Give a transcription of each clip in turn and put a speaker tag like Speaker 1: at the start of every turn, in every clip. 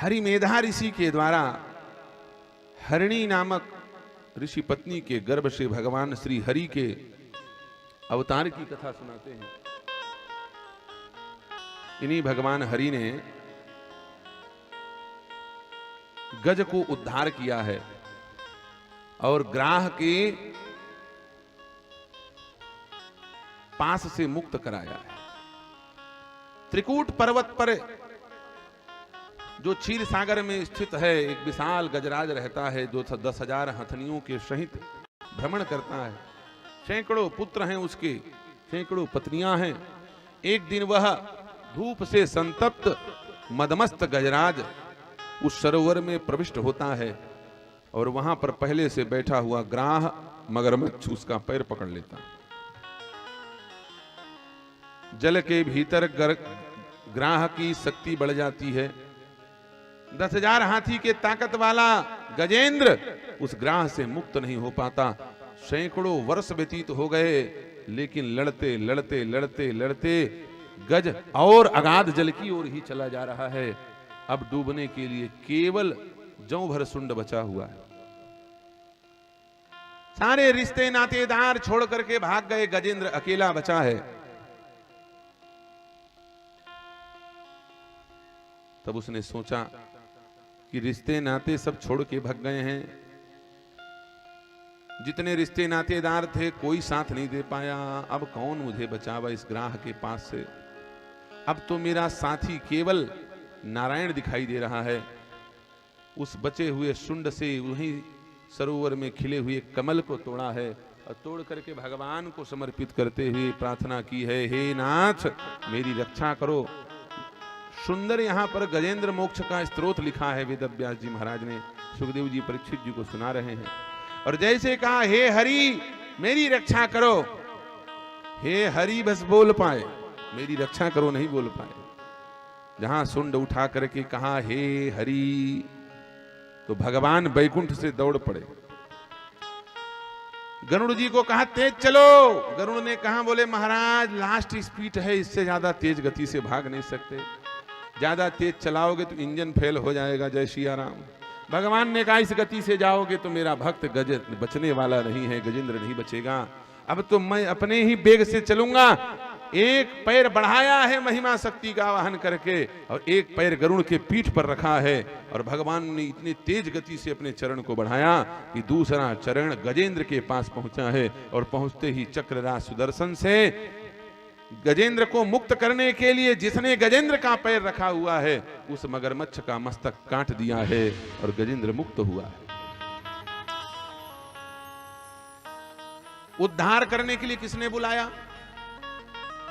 Speaker 1: हरिमेधा ऋषि के द्वारा हरिणी नामक ऋषि पत्नी के गर्भ से भगवान श्री हरि के अवतार की कथा सुनाते हैं। इन्हीं भगवान हरि ने गज को उद्धार किया है और ग्राह के पास से मुक्त कराया है। त्रिकूट पर्वत पर जो क्षीर सागर में स्थित है एक विशाल गजराज रहता है जो 10,000 हथनियों के सहित भ्रमण करता है। सैकड़ों पुत्र हैं उसके, सैकड़ों पत्नियां हैं। एक दिन वह धूप से संतप्त मदमस्त गजराज उस सरोवर में प्रविष्ट होता है और वहां पर पहले से बैठा हुआ ग्राह मगरमच्छ उसका पैर पकड़ लेता है। जल के भीतर ग्राह की शक्ति बढ़ जाती है। 10,000 हाथी के ताकत वाला गजेंद्र उस ग्राह से मुक्त नहीं हो पाता। सैकड़ों वर्ष व्यतीत हो गए, लेकिन लड़ते लड़ते लड़ते लड़ते गज और अगाध जल की ओर ही चला जा रहा है। अब डूबने के लिए केवल जौ भर सुंड बचा हुआ है। सारे रिश्ते नातेदार छोड़ करके भाग गए, गजेंद्र अकेला बचा है। तब उसने सोचा कि रिश्ते नाते सब छोड़ के भाग गए हैं। जितने रिश्ते नातेदार थे कोई साथ नहीं दे पाया, अब कौन मुझे बचावा इस ग्राह के पास से। अब तो मेरा साथी केवल नारायण दिखाई दे रहा है। उस बचे हुए शुंड से वहीं सरोवर में खिले हुए कमल को तोड़ा है और तोड़ करके भगवान को समर्पित करते हुए प्रार्थना की है, हे नाथ मेरी रक्षा करो। सुंदर यहाँ पर गजेंद्र मोक्ष का स्त्रोत लिखा है। वेदव्यास जी महाराज ने सुखदेव जी परीक्षित जी को सुना रहे हैं। और जैसे कहा हे हरि मेरी रक्षा करो, हे हरि बस बोल पाए, मेरी रक्षा करो नहीं बोल पाए। जहां सुंड उठा करके कहा हे हरि तो भगवान बैकुंठ से दौड़ पड़े। गरुड़ जी को कहा तेज चलो। गरुड़ ने कहा बोले महाराज लास्ट स्पीड है, इससे ज्यादा तेज गति से भाग नहीं सकते, ज्यादा तेज चलाओगे तो इंजन फेल हो जाएगा। जय सिया राम। भगवान ने कहा इस गति से जाओगे तो मेरा भक्त गज बचने वाला नहीं है, गजेंद्र नहीं बचेगा। अब तो मैं अपने ही वेग से चलूंगा। एक पैर बढ़ाया है महिमा शक्ति का आवाहन करके और एक पैर गरुड़ के पीठ पर रखा है और भगवान ने इतनी तेज गति से अपने चरण को बढ़ाया कि दूसरा चरण गजेंद्र के पास पहुंचा है और पहुंचते ही चक्रराज सुदर्शन से गजेंद्र को मुक्त करने के लिए जिसने गजेंद्र का पैर रखा हुआ है उस मगरमच्छ का मस्तक काट दिया है और गजेंद्र मुक्त हुआ है। उद्धार करने के लिए किसने बुलाया?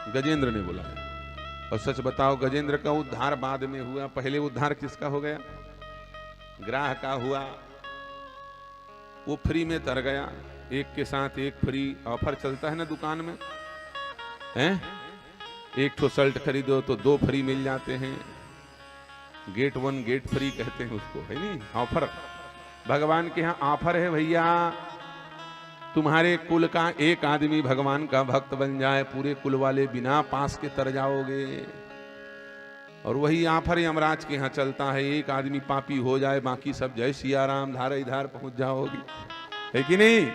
Speaker 1: गजेंद्र ने बुलाया। और सच बताओ गजेंद्र का उद्धार बाद में हुआ, पहले उद्धार किसका हो गया? ग्राह का हुआ। वो फ्री में तर गया। एक के साथ एक फ्री ऑफर चलता है ना दुकान में, हैं? एक ठो शर्ट खरीदो तो 2 फ्री मिल जाते हैं। गेट 1 गेट फ्री कहते हैं उसको, है नहीं? ऑफर। भगवान के यहाँ ऑफर है भैया, तुम्हारे कुल का एक आदमी भगवान का भक्त बन जाए, पूरे कुल वाले बिना पास के तर जाओगे। और वही ऑफर यमराज के यहाँ चलता है, एक आदमी पापी हो जाए बाकी सब जय सिया राम धारा इधार पहुंच जाओगी, है कि नहीं?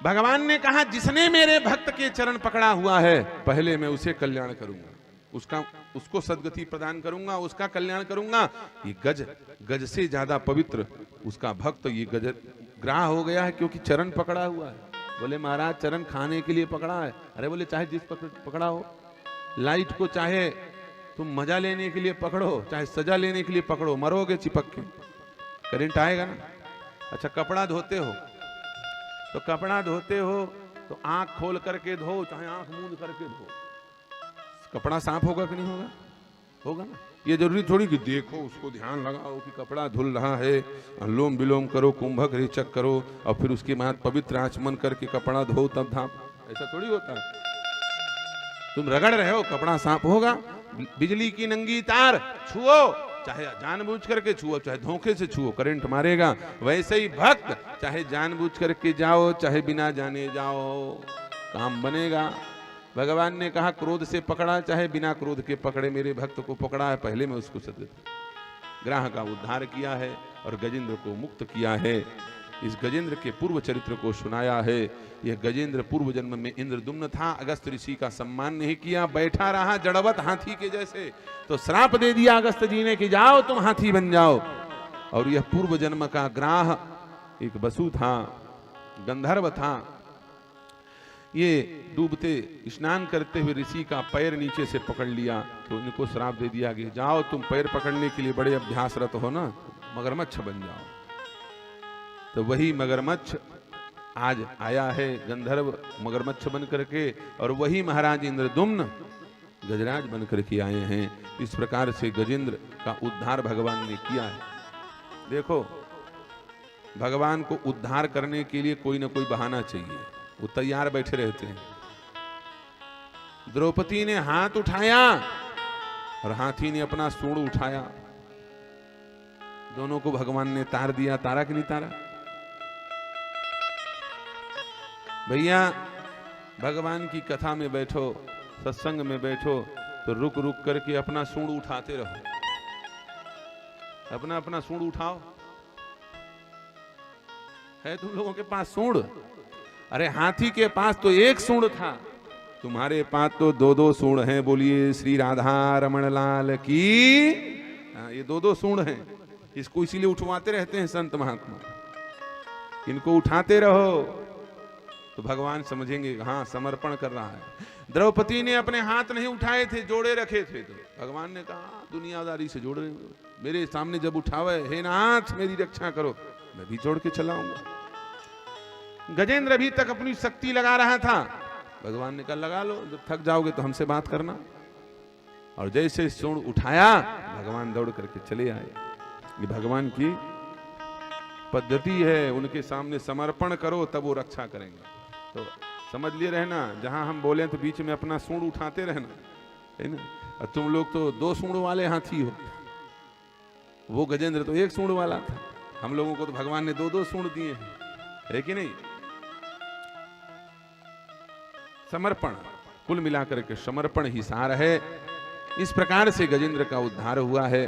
Speaker 1: भगवान ने कहा जिसने मेरे भक्त के चरण पकड़ा हुआ है पहले मैं उसे कल्याण करूंगा, उसको सदगति प्रदान करूंगा, उसका कल्याण करूंगा। ये गज से ज्यादा पवित्र उसका भक्त ये गज ग्राह हो गया है क्योंकि चरण पकड़ा हुआ है। बोले महाराज चरण खाने के लिए पकड़ा है। अरे बोले चाहे जिस पकड़ा हो, लाइट को चाहे तुम मजा लेने के लिए पकड़ो चाहे सजा लेने के लिए पकड़ो, मरोगे चिपक के, करंट आएगा ना। अच्छा कपड़ा धोते हो तो कपड़ा धोते हो तो आंख खोल करके धो चाहे आंख मूंद करके धो, कपड़ा साफ होगा कि नहीं होगा? होगा ना। ये जरूरी थोड़ी कि देखो उसको ध्यान लगाओ कि कपड़ा धुल रहा है, अनुलोम विलोम करो, कुंभक रेचक करो और फिर उसके बाद पवित्र आचमन करके कपड़ा धो तब धाम, ऐसा थोड़ी होता है। तुम रगड़ रहे हो कपड़ा साफ होगा। बिजली की नंगी तार छुओ चाहे जानबूझ करके छुओ चाहे धोखे से छुओ करंट मारेगा। वैसे ही भक्त चाहे जानबूझ करके जाओ चाहे बिना जाने जाओ काम बनेगा। भगवान ने कहा क्रोध से पकड़ा चाहे बिना क्रोध के पकड़े, मेरे भक्त को पकड़ा है, पहले मैं उसको सदगति ग्राह का उद्धार किया है और गजेंद्र को मुक्त किया है। इस गजेंद्र के पूर्व चरित्र को सुनाया है। यह गजेंद्र पूर्व जन्म में इंद्रदुम्न था, अगस्त ऋषि का सम्मान नहीं किया, बैठा रहा जड़वत हाथी के जैसे, तो श्राप दे दिया अगस्त जी ने कि जाओ तुम हाथी बन जाओ। और यह पूर्व जन्म का ग्राह एक वसु था, गंधर्व था। ये डूबते स्नान करते हुए ऋषि का पैर नीचे से पकड़ लिया, तो उनको श्राप दे दिया कि जाओ तुम पैर पकड़ने के लिए बड़े अभ्यासरत हो ना, मगरमच्छ बन जाओ। तो वही मगरमच्छ आज आया है, गंधर्व मगरमच्छ बन करके, और वही महाराज इंद्रदुम्न गजराज बन करके आए हैं। इस प्रकार से गजेंद्र का उद्धार भगवान ने किया है। देखो, भगवान को उद्धार करने के लिए कोई ना कोई बहाना चाहिए, वो तैयार बैठे रहते हैं। द्रौपदी ने हाथ उठाया और हाथी ने अपना सूंड उठाया, दोनों को भगवान ने तार दिया। तारा कि नहीं तारा? भैया, भगवान की कथा में बैठो, सत्संग में बैठो, तो रुक रुक करके अपना सूंड उठाते रहो। अपना अपना सूंड उठाओ। है तुम लोगों के पास सूंड? अरे हाथी के पास तो एक सूंड था, तुम्हारे पास तो दो दो सूंड हैं। बोलिए श्री राधा रमण लाल की। ये दो दो सूंड हैं, इसको इसीलिए उठवाते रहते हैं संत महात्मा। इनको उठाते रहो तो भगवान समझेंगे हाँ समर्पण कर रहा है। द्रौपदी ने अपने हाथ नहीं उठाए थे, जोड़े रखे थे, तो भगवान ने कहा दुनियादारी से जोड़ रहे हो, मेरे सामने जब उठावे, हे नाथ मेरी रक्षा करो, मैं भी जोड़ के चलाऊंगा। गजेंद्र अभी तक अपनी शक्ति लगा रहा था, भगवान ने कहा लगा लो, जब थक जाओगे तो हमसे बात करना। और जैसे सूंड उठाया, भगवान दौड़ करके चले आए। ये भगवान की पद्धति है, उनके सामने समर्पण करो तब वो रक्षा करेंगे। तो समझ लिए रहना, जहां हम बोले तो बीच में अपना सूंड उठाते रहना, है ना। और तुम लोग तो दो सूंड वाले हाथी हो, वो गजेंद्र तो एक सूंड वाला था। हम लोगों को तो भगवान ने दो दो सूंड दिए हैं, है कि नहीं। समर्पण, कुल मिलाकर के समर्पण ही सार है। इस प्रकार से गजेंद्र का उद्धार हुआ है।